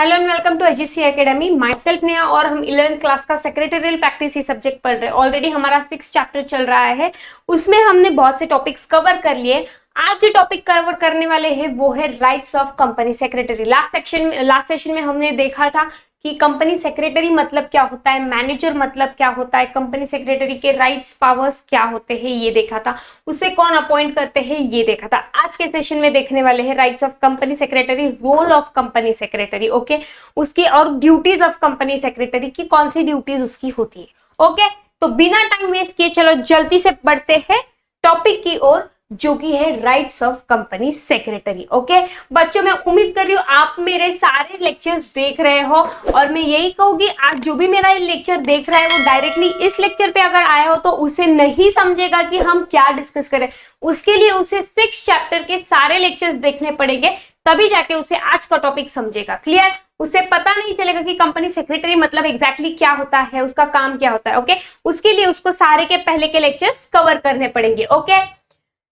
Hello and welcome to HGC academy. Myself Neha और हम 11th class का secretarial practice ही subject पढ़ रहे हैं। ऑलरेडी हमारा 6 चैप्टर चल रहा है, उसमें हमने बहुत से टॉपिक्स कवर कर लिए। आज जो टॉपिक कवर करने वाले हैं वो है rights of company secretary. Last session में हमने देखा था कि कंपनी सेक्रेटरी मतलब क्या होता है, मैनेजर मतलब क्या होता है, कंपनी सेक्रेटरी के राइट्स पावर्स क्या होते हैं ये देखा था, उसे कौन अपॉइंट करते हैं ये देखा था। आज के सेशन में देखने वाले हैं rights of company secretary, role of company secretary, okay, उसकी और ड्यूटीज ऑफ कंपनी सेक्रेटरी की कौन सी ड्यूटीज उसकी होती है। ओके, तो बिना टाइम वेस्ट किए चलो जल्दी से बढ़ते हैं टॉपिक की ओर, जो कि है rights of company secretary. Okay बच्चों, मैं उम्मीद कर रही हूँ आप मेरे सारे लेक्चर्स देख रहे हो, और मैं यही कहूंगी आज जो भी मेरा ये लेक्चर देख रहा है वो डायरेक्टली इस लेक्चर पे अगर आया हो तो उसे नहीं समझेगा कि हम क्या डिस्कस करें। उसके लिए उसे 6 चैप्टर के सारे लेक्चर्स देखने पड़ेंगे, तभी जाके उसे आज का टॉपिक समझेगा। क्लियर? उसे पता नहीं चलेगा कि कंपनी सेक्रेटरी मतलब एग्जैक्टली क्या होता है, उसका काम क्या होता है। ओके, उसके लिए उसको सारे के पहले के लेक्चर्स कवर करने पड़ेंगे। ओके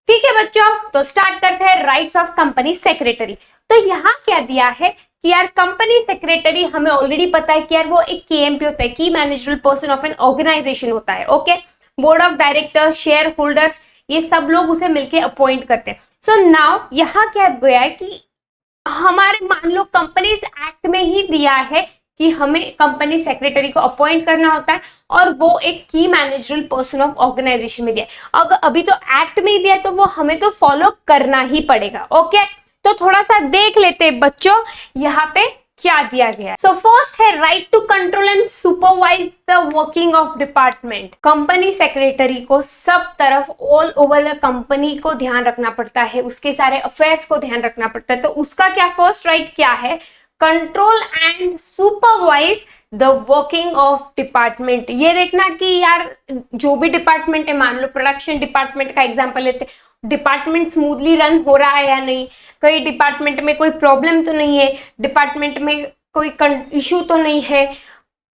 ठीक है बच्चों, तो स्टार्ट करते हैं राइट्स ऑफ कंपनी सेक्रेटरी। तो यहाँ क्या दिया है कि यार कंपनी सेक्रेटरी हमें ऑलरेडी पता है कि यार वो एक केएमपी होता है, की managerial person of an organization होता है। Okay, board of directors, share holders, ये सब लोग उसे मिलके अपॉइंट करते हैं। सो नाउ यहाँ क्या गया है कि हमारे मान लो कंपनीज एक्ट में ही दिया है कि हमें कंपनी सेक्रेटरी को अपॉइंट करना होता है, और वो एक की मैनेजरल पर्सन ऑफ ऑर्गेनाइजेशन में दिया है। अब अभी तो एक्ट में ही दिया है तो वो हमें तो फॉलो करना ही पड़ेगा। ओके, तो थोड़ा सा देख लेते हैं बच्चों यहाँ पे क्या दिया गया है। सो फर्स्ट है right to control and supervise the working of department. Company secretary को सब तरफ ऑल ओवर द कंपनी को ध्यान रखना पड़ता है, उसके सारे अफेयर्स को ध्यान रखना पड़ता है। तो उसका क्या फर्स्ट राइट क्या है? Control and supervise the working of department. ये देखना कि यार जो भी डिपार्टमेंट है, मान लो प्रोडक्शन डिपार्टमेंट का एग्जांपल लेते, डिपार्टमेंट स्मूथली रन हो रहा है या नहीं, कई डिपार्टमेंट में कोई प्रॉब्लम तो नहीं है, डिपार्टमेंट में कोई इशू तो नहीं है,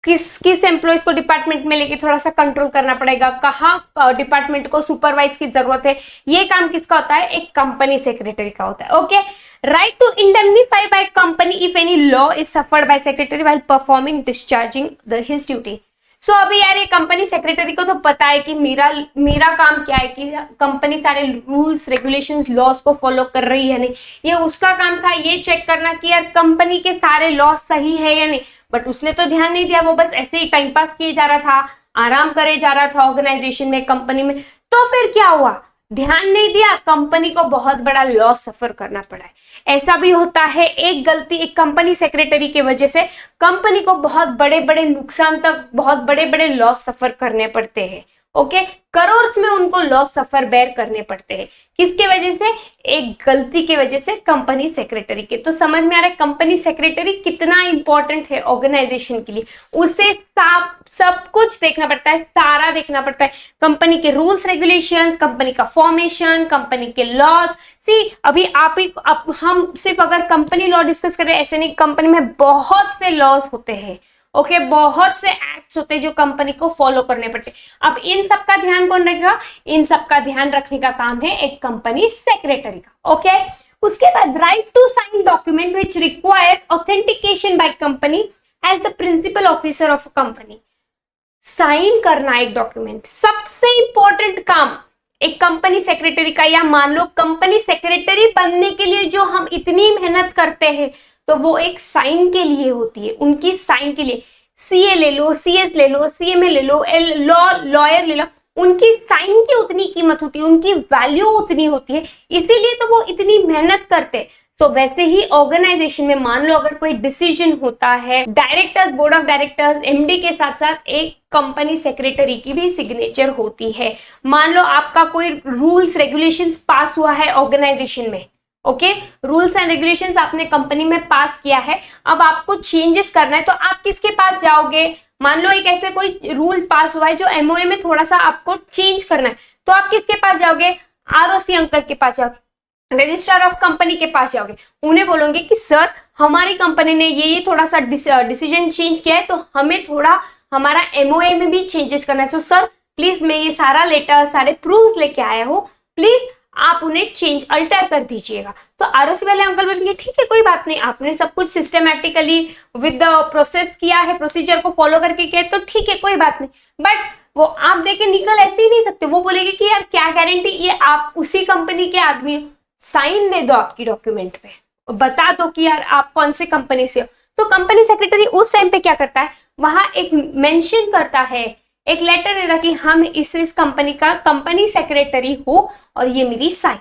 किस एम्प्लॉयज को डिपार्टमेंट में लेके थोड़ा सा कंट्रोल करना पड़ेगा, कहाँ डिपार्टमेंट को सुपरवाइज की जरूरत है, ये काम किसका होता है? एक कंपनी सेक्रेटरी का होता है। Okay, right to indemnify by company if any law is suffered by secretary while performing discharging his duty. So अभी यार ये कंपनी सेक्रेटरी को तो पता है कि मेरा काम क्या है कि कंपनी सारे रूल्स रेगुलेशंस लॉस को फॉलो कर रही है नहीं, ये उसका काम था ये चेक करना कि यार कंपनी के सारे लॉस सही है या नहीं। बट उसने तो ध्यान नहीं दिया, वो बस ऐसे ही टाइम पास किए जा रहा था, आराम करे जा रहा था ऑर्गेनाइजेशन में, कंपनी में। तो फिर क्या हुआ? ध्यान नहीं दिया, कंपनी को बहुत बड़ा लॉस सफर करना पड़ा है। ऐसा भी होता है, एक गलती एक कंपनी सेक्रेटरी की वजह से कंपनी को बहुत बड़े बड़े नुकसान तक, बहुत बड़े बड़े लॉस सफर करने पड़ते हैं। ओके, करोड़ में उनको लॉस सफर बेयर करने पड़ते हैं। किसके वजह से? एक गलती की वजह से कंपनी सेक्रेटरी के। तो समझ में आ रहा है कंपनी सेक्रेटरी कितना इंपॉर्टेंट है ऑर्गेनाइजेशन के लिए। उसे सब कुछ देखना पड़ता है, सारा देखना पड़ता है, कंपनी के रूल्स रेगुलेशंस, कंपनी का फॉर्मेशन, कंपनी के लॉस। अभी हम सिर्फ अगर कंपनी लॉ डिस्कस कर रहे हैं ऐसे नहीं, कंपनी में बहुत से लॉस होते हैं। ओके, बहुत से एक्ट्स होते हैं जो कंपनी को फॉलो करने पड़ते हैं। अब इन सब का ध्यान कौन रखेगा? इन सब का ध्यान रखने का काम है एक कंपनी सेक्रेटरी का। ओके, उसके बाद right to sign document which requires authentication by company as the principal officer of company. Sign करना एक डॉक्यूमेंट, सबसे इंपॉर्टेंट काम एक कंपनी सेक्रेटरी का। या मान लो कंपनी सेक्रेटरी बनने के लिए जो हम इतनी मेहनत करते हैं तो वो एक साइन के लिए होती है, उनकी साइन के लिए। सीए ले लो, सीएस ले लो, सीएमए ले लो, लॉयर ले लो, उनकी साइन की उतनी कीमत होती है, उनकी वैल्यू उतनी होती है, इसीलिए तो वो इतनी मेहनत करते हैं। तो वैसे ही ऑर्गेनाइजेशन में मान लो अगर कोई डिसीजन होता है, directors, board of directors, MD के साथ साथ एक कंपनी सेक्रेटरी की भी सिग्नेचर होती है। मान लो आपका कोई रूल्स रेगुलेशंस पास हुआ है ऑर्गेनाइजेशन में, ओके, रूल्स एंड रेगुलेशंस आपने कंपनी में पास किया है, अब आपको चेंजेस करना है तो आप किसके पास जाओगे? मान लो एक ऐसे कोई रूल पास हुआ है जो एमओए में थोड़ा सा आपको चेंज करना है, तो आप किसके पास जाओगे? आरओसी अंकल के पास जाओगे, रजिस्ट्रार ऑफ कंपनी के पास जाओगे, उन्हें बोलोगे कि सर हमारी कंपनी ने ये थोड़ा सा डिसीजन चेंज किया है, तो हमें थोड़ा हमारा एमओए में भी चेंजेस करना है। सो सर प्लीज मैं ये सारा लेटर, सारे प्रूफ लेके आया हूँ, प्लीज आप उन्हें चेंज अल्टर कर दीजिएगा। तो आरओसी वाले अंकल बोलेंगे ठीक है कोई बात नहीं, आपने सब कुछ सिस्टमेटिकली विद द प्रोसेस किया है, प्रोसीजर को फॉलो करके किया, तो ठीक है कोई बात नहीं। बट वो आप देके निकल ऐसे ही नहीं सकते। वो बोलेंगे कि यार क्या गारंटी, ये आप उसी कंपनी के आदमी, साइन दे दो आपकी डॉक्यूमेंट पे, बता दो कि यार आप कौन से कंपनी से हो। तो कंपनी सेक्रेटरी उस टाइम पे क्या करता है, वहां एक मेंशन करता है, एक लेटर देता कि हम इस कंपनी का कंपनी सेक्रेटरी हो और ये मेरी साइन।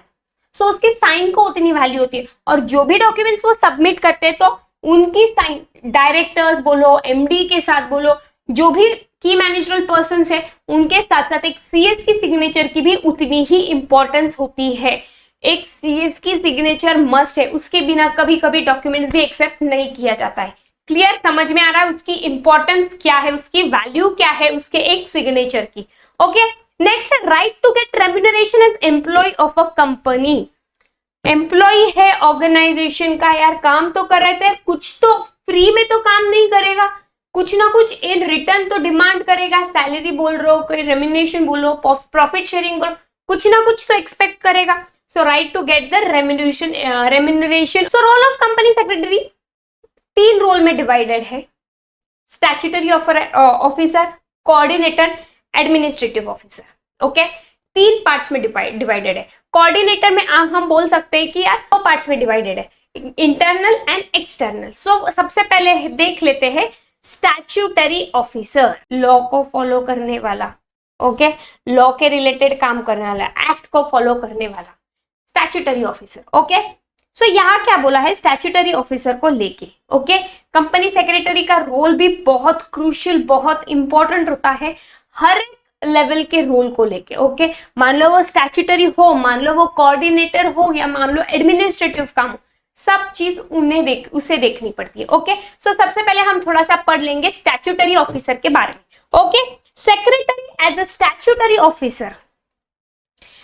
सो उसके साइन को उतनी वैल्यू होती है। और जो भी डॉक्यूमेंट्स वो सबमिट करते हैं तो उनकी साइन, डायरेक्टर्स बोलो, एमडी के साथ बोलो, जो भी की मैनेजरल पर्सन है उनके साथ साथ एक सीएस की सिग्नेचर की भी उतनी ही इंपॉर्टेंस होती है। एक सीएस की सिग्नेचर मस्ट है, उसके बिना कभी कभी डॉक्यूमेंट्स भी एक्सेप्ट नहीं किया जाता है। क्लियर, समझ में आ रहा है उसकी इंपॉर्टेंस क्या है, उसकी वैल्यू क्या है, उसके एक सिग्नेचर की। ओके, नेक्स्ट है right to get remuneration as employee of a company. Employee है ऑर्गेनाइजेशन का, यार काम तो कर रहे थे, कुछ तो फ्री में तो काम नहीं करेगा, कुछ ना कुछ इन रिटर्न तो डिमांड करेगा। सैलरी बोल रहे हो, कोई रेम्यूनरेशन बोलो, प्रॉफिट शेयरिंग बोलो, कुछ ना कुछ तो एक्सपेक्ट करेगा। So right to get the remuneration. So role of company secretary 3 role में डिवाइडेड है, statutory officer, coordinator, administrative officer. Okay, 3 parts में डिवाइडेड है। कोऑर्डिनेटर में हम बोल सकते हैं कि यार 2 पार्ट्स में डिवाइडेड है, इंटरनल एंड एक्सटर्नल। सो सबसे पहले देख लेते हैं स्टैट्यूटरी ऑफिसर, लॉ को फॉलो करने वाला। ओके, लॉ के रिलेटेड काम करने वाला, एक्ट को फॉलो करने वाला स्टैट्यूटरी ऑफिसर। ओके, सो यहाँ क्या बोला है स्टैट्यूटरी ऑफिसर को लेके। ओके, कंपनी सेक्रेटरी का रोल भी बहुत क्रूशियल, बहुत इंपॉर्टेंट होता है हर लेवल के रोल को लेके। ओके, मान लो वो स्टैट्यूटरी हो, मान लो वो कोऑर्डिनेटर हो, या मान लो एडमिनिस्ट्रेटिव काम हो, सब चीज उसे देखनी पड़ती है। ओके, सो सबसे पहले हम थोड़ा सा पढ़ लेंगे स्टैट्यूटरी ऑफिसर के बारे में। Okay, secretary as a statutory officer,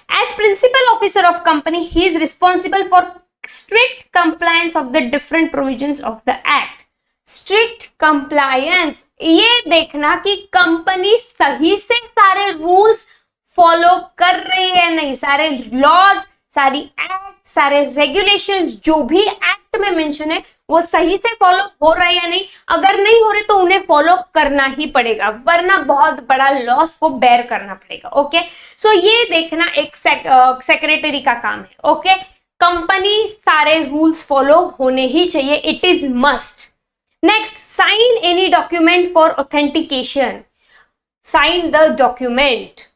as principal officer of company, he is responsible for strict compliance of the different provisions of the act. Strict compliance, ये देखना कि कंपनी सही से सारे रूल्स फॉलो कर रही है नहीं, सारे लॉज, सारी एक्ट, सारे रेगुलेशंस जो भी एक्ट में मेंशन है वो सही से फॉलो हो रहा है या नहीं। अगर नहीं हो रहे तो उन्हें फॉलो करना ही पड़ेगा, वरना बहुत बड़ा लॉस को बेयर करना पड़ेगा। ओके, सो ये देखना एक सेक्रेटरी का काम है। ओके, कंपनी सारे रूल्स फॉलो होने ही चाहिए, it is must. Next, sign any document for authentication, sign the document.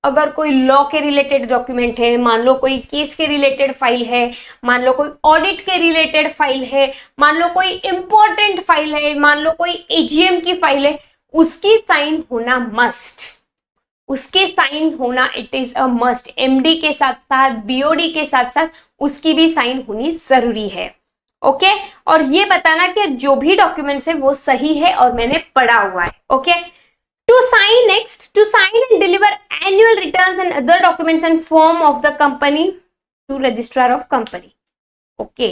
अगर कोई लॉ के रिलेटेड डॉक्यूमेंट है, मान लो कोई केस के रिलेटेड फाइल है, मान लो कोई ऑडिट के रिलेटेड फाइल है, मान लो कोई इंपॉर्टेंट फाइल है, मान लो कोई एजीएम की फाइल है, उसकी साइन होना मस्ट, उसके साइन होना it is a must. MD के साथ साथ, बीओडी के साथ साथ उसकी भी साइन होनी जरूरी है। ओके, और ये बताना कि जो भी डॉक्यूमेंट्स है वो सही है और मैंने पढ़ा हुआ है। Okay, to sign, next, to sign and deliver annual returns and other documents and form of the company to registrar of company. Okay,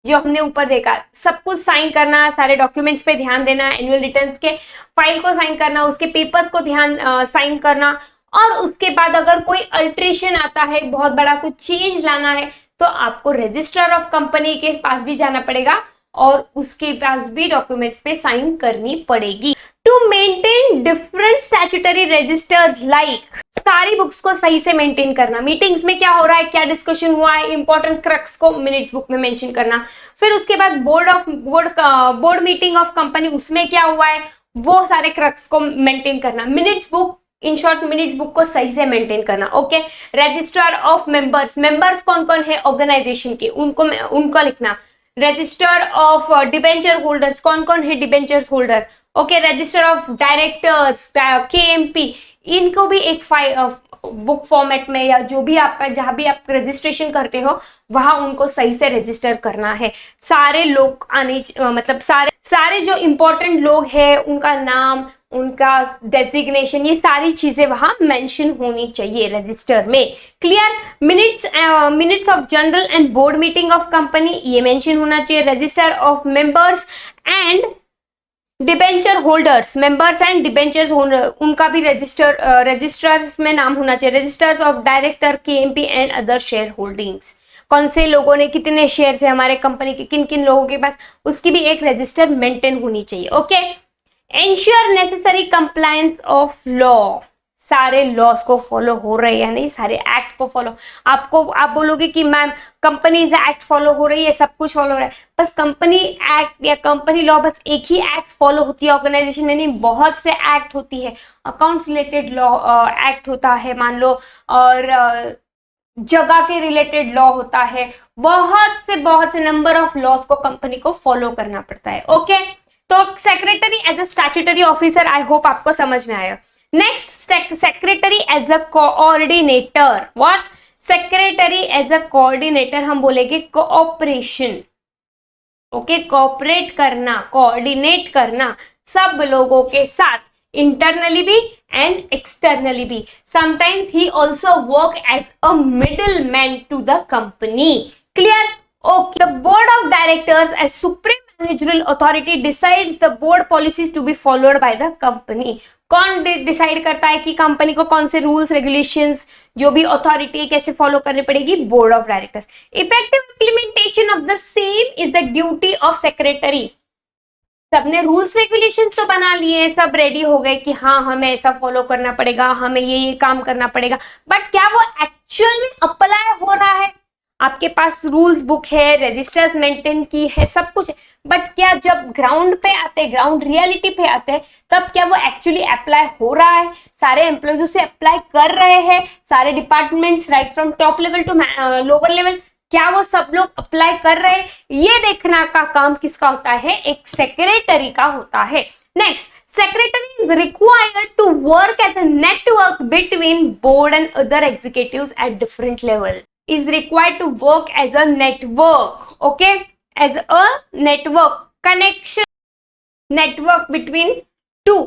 जो हमने ऊपर देखा, सब कुछ साइन करना, सारे डॉक्यूमेंट्स पे ध्यान देना, एनुअल रिटर्न्स के फाइल को साइन करना, उसके पेपर्स को ध्यान साइन करना, और उसके बाद अगर कोई अल्ट्रेशन आता है, बहुत बड़ा कुछ चेंज लाना है, तो आपको रजिस्ट्रार ऑफ कंपनी के पास भी जाना पड़ेगा और उसके पास भी डॉक्यूमेंट्स पे साइन करनी पड़ेगी। To maintain different statutory registers, like सारी बुक्स को सही से मेंटेन करना, मीटिंग्स में क्या हो रहा है, क्या डिस्कशन हुआ है, इंपॉर्टेंट क्रक्स को मिनट्स बुक में मेंशन करना। फिर उसके बाद बोर्ड मीटिंग ऑफ कंपनी, उसमें क्या हुआ है वो सारे क्रक्स को मेंटेन करना। Minutes book, in short minutes book को सही से मेंटेन करना। Okay, registrar of members, members कौन कौन है ऑर्गेनाइजेशन के, उनको लिखना। रजिस्टर ऑफ डिबेंचर होल्डर्स, कौन कौन है debentures holder. Okay, register of directors, KMP, इनको भी एक बुक फॉर्मेट में या जो भी आपका जहां भी आप रजिस्ट्रेशन करते हो वहां उनको सही से रजिस्टर करना है। सारे लोग मतलब सारे जो इंपॉर्टेंट लोग हैं उनका नाम, उनका डेजिग्नेशन, ये सारी चीजें वहां मेंशन होनी चाहिए रजिस्टर में। Clear, minutes of general and board meeting of company, ये मेंशन होना चाहिए। Register of members and debenture holders, members and debentures holder, उनका भी रजिस्टर्स में नाम होना चाहिए। Registers of director, KMP and other share holdings, कौन से लोगों ने कितने शेयर है हमारे कंपनी के, किन किन लोगों के पास, उसकी भी एक रजिस्टर मेंटेन होनी चाहिए। Okay, ensure necessary compliance of law, सारे लॉस को फॉलो हो रहे हैं या नहीं, सारे एक्ट को फॉलो। आप बोलोगे कि मैम कंपनीज एक्ट फॉलो हो रही है, सब कुछ फॉलो हो रहा है, बस कंपनी एक्ट या कंपनी लॉ बस एक ही एक्ट फॉलो होती है ऑर्गेनाइजेशन में, नहीं, बहुत से एक्ट होती है। अकाउंट्स रिलेटेड लॉ एक्ट होता है मान लो, और जगह के रिलेटेड लॉ होता है, बहुत से नंबर ऑफ लॉस को कंपनी को फॉलो करना पड़ता है। ओके, तो secretary as a statutory officer, I hope आपको समझ में आया। Next, secretary as a coordinator. What? Secretary as a coordinator हम बोलेंगे कोऑपरेशन। ओके, कोऑपरेट करना, कोऑर्डिनेट करना सब लोगों के साथ, इंटरनली भी एंड एक्सटर्नली भी। Sometimes he also work as a middle man to the company. Clear? Okay, the board of directors as supreme managerial authority decides the board policies to be followed by the company. कौन decide करता है कि company को कौन से rules regulations, जो भी authority कैसे फॉलो करनी पड़ेगी? Board of directors. Effective implementation of the same is the duty of secretary. सबने रूल्स रेगुलेशंस तो बना लिए, सब रेडी हो गए कि हाँ हमें ऐसा फॉलो करना पड़ेगा, हमें ये काम करना पड़ेगा, बट क्या वो एक्चुअल में अप्लाई हो रहा है? आपके पास रूल्स बुक है, रजिस्टर्स मेंटेन की है, सब कुछ है, बट क्या जब ग्राउंड पे आते, ग्राउंड रियलिटी पे आते हैं, तब क्या वो एक्चुअली अप्लाई हो रहा है? सारे एम्प्लॉयज उसे अप्लाई कर रहे हैं, सारे departments right from top level to lower level, क्या वो सब लोग अप्लाई कर रहे हैं? ये देखना का काम किसका होता है? एक सेक्रेटरी का होता है। Next, secretary is required to work as a network between board and other executives at different level. is required to work as a network, okay, as a network connection, network between two,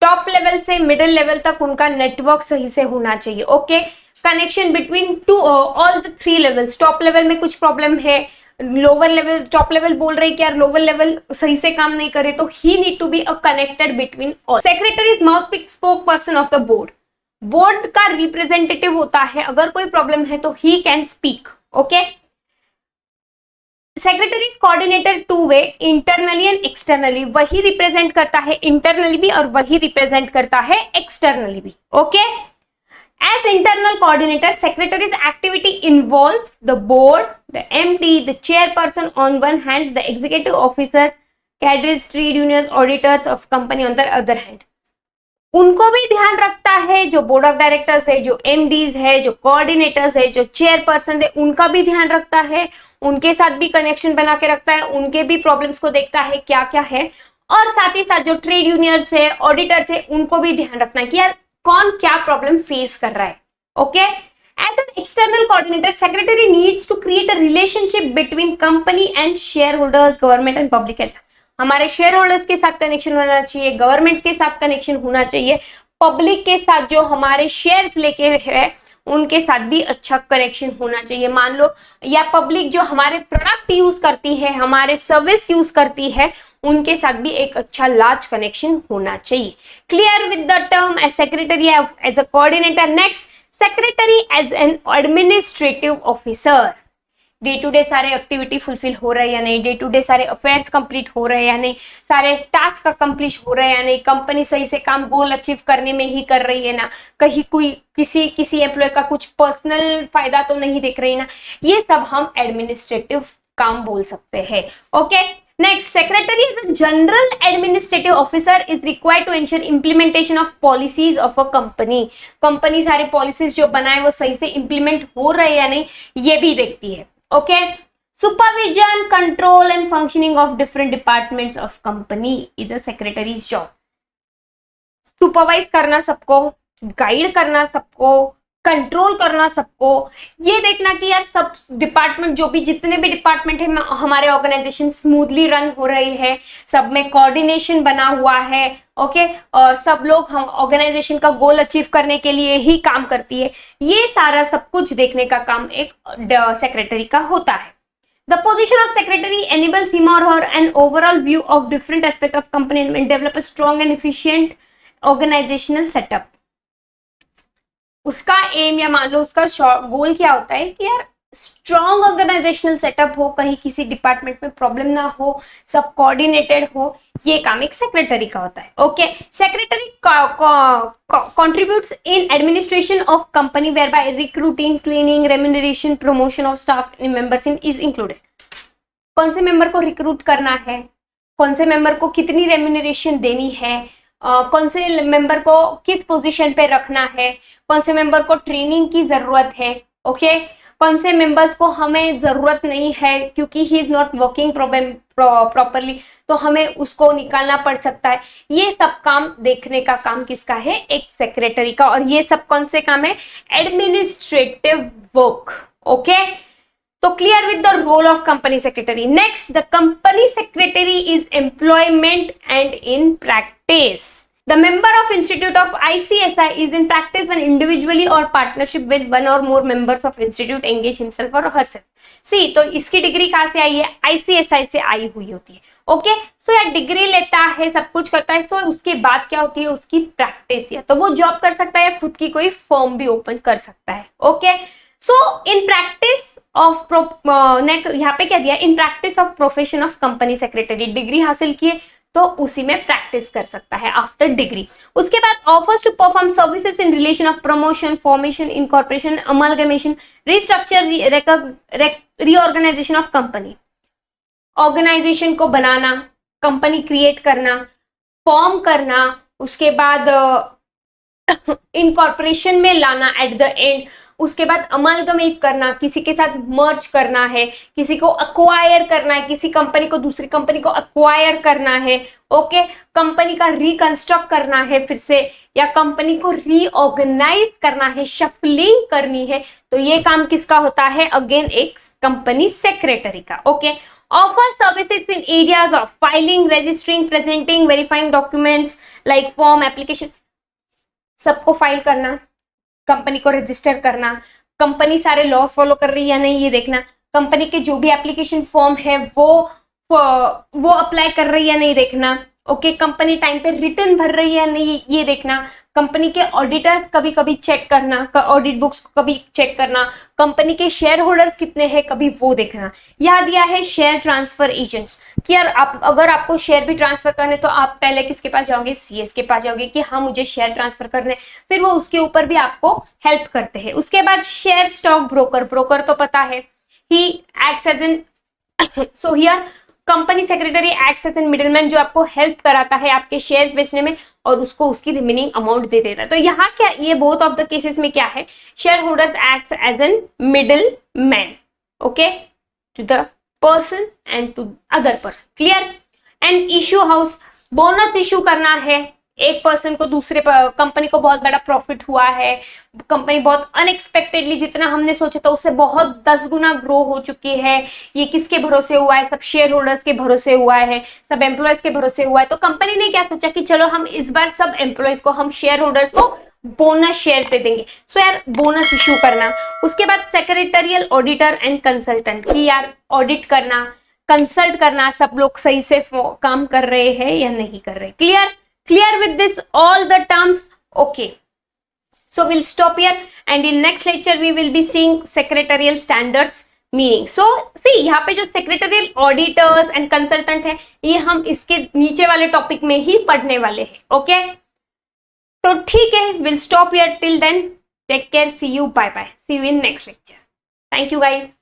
top level से middle level तक उनका network सही से होना चाहिए। Okay, connection between two all the three levels. Top level में कुछ problem है, लोअर लेवल, टॉप लेवल बोल रहे कि यार लोअर लेवल सही से काम नहीं करे, तो he need to be a connected between all. Secretary is mouthpiece spoke person of the board, board का रिप्रेजेंटेटिव होता है, अगर कोई प्रॉब्लम है तो he can speak. Okay, secretary is coordinator two way, internally and externally, वही represent करता है इंटरनली भी और वही रिप्रेजेंट करता है एक्सटर्नली भी। Okay, as internal coordinator secretary's activity involve the board, the MD, the chairperson on one hand, the executive officers, cadres, trade unions, auditors of company on the other hand. उनको भी ध्यान रखता है, जो board of directors है, जो MDs है, जो कोऑर्डिनेटर्स है, जो चेयरपर्सन है, उनका भी ध्यान रखता है, उनके साथ भी कनेक्शन बना के रखता है, उनके भी प्रॉब्लम्स को देखता है क्या क्या है, और साथ ही साथ जो ट्रेड यूनियंस है, ऑडिटर्स है, उनको भी ध्यान रखना है कि यार कौन क्या प्रॉब्लम फेस कर रहा है। Okay, as an external coordinator secretary needs to create a relationship between company and share holders, government and public. हमारे शेयर होल्डर्स के साथ कनेक्शन होना चाहिए, गवर्नमेंट के साथ कनेक्शन होना चाहिए, पब्लिक के साथ जो हमारे शेयर्स लेके है उनके साथ भी अच्छा कनेक्शन होना चाहिए। मान लो या पब्लिक जो हमारे प्रोडक्ट यूज करती है, हमारे सर्विस यूज करती है, उनके साथ भी एक अच्छा लार्ज कनेक्शन होना चाहिए। Clear with the term as secretary as a coordinator. Next, secretary as an administrative officer, day to day सारे एक्टिविटी फुलफिल हो रहे हैं या नहीं, डे टू डे सारे अफेयर्स कंप्लीट हो रहे हैं या नहीं, सारे टास्क कंप्लीट हो रहे हैं या नहीं, कंपनी सही से काम गोल अचीव करने में ही कर रही है ना, कहीं कोई किसी एम्प्लॉय का कुछ पर्सनल फायदा तो नहीं देख रही ना, ये सब हम एडमिनिस्ट्रेटिव काम बोल सकते हैं। Okay, next, secretary is a general administrative officer is required to ensure implementation of policies of a company. Company सारे पॉलिसीज जो बनाए वो सही से इंप्लीमेंट हो रहे हैं या नहीं, ये भी देखती है। Okay, supervision, control and functioning of different departments of company is a secretary's job. Supervise करना सबको, गाइड करना सबको, कंट्रोल करना सबको, ये देखना कि यार सब डिपार्टमेंट, जो भी जितने भी डिपार्टमेंट है हमारे ऑर्गेनाइजेशन स्मूथली रन हो रही है, सब में कोऑर्डिनेशन बना हुआ है। ओके, और सब लोग हम ऑर्गेनाइजेशन का गोल अचीव करने के लिए ही काम करती है, ये सारा सब कुछ देखने का काम एक सेक्रेटरी का होता है। The position of secretary enables him or her an overall view of different aspects of company and develop a strong and efficient organizational setup. उसका एम या मान लो उसका गोल क्या होता है कि यार स्ट्रॉन्ग ऑर्गेनाइजेशनल सेटअप हो, कहीं किसी डिपार्टमेंट में प्रॉब्लम ना हो, सब कोऑर्डिनेटेड हो, ये काम एक सेक्रेटरी का होता है. Okay, secretary contributes in administration of company whereby recruiting, training, remuneration, promotion of staff members is included. कौन से मेंबर को रिक्रूट करना है, कौन से मेंबर को कितनी रेम्यूनरेशन देनी है, कौन से मेंबर को किस पोजीशन पे रखना है, कौन से मेंबर को ट्रेनिंग की जरूरत है, ओके, कौन से मेंबर्स को हमें जरूरत नहीं है क्योंकि he is not working properly, तो हमें उसको निकालना पड़ सकता है. ये सब काम देखने का काम किसका है, एक सेक्रेटरी का. और ये सब कौन से काम है, एडमिनिस्ट्रेटिव वर्क. ओके, तो clear with the role of company secretary. Next, the company secretary is employment and in practice. The member of Institute of ICSI is in practice when individually or partnership with one or more members of institute engage himself or herself. See, तो इसकी degree कहाँ से आई है, ICSI से आई हुई होती है. Okay, सो यार डिग्री लेता है, सब कुछ करता है, तो उसके बाद क्या होती है, उसकी प्रैक्टिस. या तो वो जॉब कर सकता है या खुद की कोई फर्म भी ओपन कर सकता है. Okay, so in practice of यहाँ पे क्या दिया, in practice of profession of company secretary, degree हासिल किए तो उसी में प्रैक्टिस कर सकता है आफ्टर डिग्री. उसके बाद offers to perform services in relation of promotion, formation, incorporation, amalgamation, restructure, reorganization of company. Organization को बनाना, कंपनी क्रिएट करना, फॉर्म करना, उसके बाद इनकॉर्पोरेशन में लाना एट द एंड, उसके बाद अमलगमेट करना, किसी के साथ मर्ज करना है, किसी को अक्वायर करना है, किसी कंपनी को दूसरी कंपनी को अक्वायर करना है. ओके, कंपनी का रिकंस्ट्रक्ट करना है फिर से, या कंपनी को रीऑर्गेनाइज करना है, शफलिंग करनी है, तो ये काम किसका होता है, अगेन एक कंपनी सेक्रेटरी का. Okay, offer services in areas of filing, registering, presenting, verifying documents like form, application, सबको फाइल करना, कंपनी को रजिस्टर करना, कंपनी सारे लॉस फॉलो कर रही है या नहीं ये देखना, कंपनी के जो भी एप्लीकेशन फॉर्म है वो अप्लाई कर रही है या नहीं देखना. ओके, कंपनी टाइम पे रिटर्न भर रही है या नहीं ये देखना, कंपनी के ऑडिटर्स कभी कभी चेक करना, ऑडिट बुक्स को कभी चेक करना, कंपनी के शेयर होल्डर्स कितने हैं कभी वो देखना. यहाँ दिया है शेयर ट्रांसफर एजेंट्स कि यार अगर आपको शेयर भी ट्रांसफर करने तो आप पहले किसके पास जाओगे, सीएस के पास जाओगे कि हाँ मुझे शेयर ट्रांसफर करने, फिर वो उसके ऊपर भी आपको हेल्प करते हैं. उसके बाद शेयर स्टॉक ब्रोकर, ब्रोकर तो पता है, he acts as an, so here company secretary acts as an middleman, जो आपको हेल्प कराता है आपके शेयर बेचने में और उसको उसकी रिमेनिंग अमाउंट दे देता है. तो यहाँ क्या, ये बोथ ऑफ द केसेस में क्या है, share holders acts as an middle man, okay, to the person and to other person. Clear. And issue house, bonus issue करना है, एक पर्सन को दूसरे कंपनी को बहुत बड़ा प्रॉफिट हुआ है, कंपनी बहुत अनएक्सपेक्टेडली जितना हमने सोचा था उससे बहुत 10 गुना ग्रो हो चुकी है, ये किसके भरोसे हुआ है, सब शेयर होल्डर्स के भरोसे हुआ है, सब एम्प्लॉयज के भरोसे हुआ है. तो कंपनी ने क्या सोचा कि चलो हम इस बार सब एम्प्लॉयज को, हम शेयर होल्डर्स को बोनस शेयर दे देंगे. सो यार बोनस इश्यू करना. उसके बाद सेक्रेटरियल ऑडिटर एंड कंसल्टेंट की यार ऑडिट करना, कंसल्ट करना, सब लोग सही से काम कर रहे हैं या नहीं कर रहे. Clear with this all the terms? Okay, so we'll stop here and in next lecture we will be seeing secretarial standards meaning. So see, यहाँ पे जो secretarial auditors and consultant है ये हम इसके नीचे वाले टॉपिक में ही पढ़ने वाले हैं. Okay, तो ठीक है, we'll stop here. Till then, take care, see you, bye bye, see you in next lecture. Thank you guys.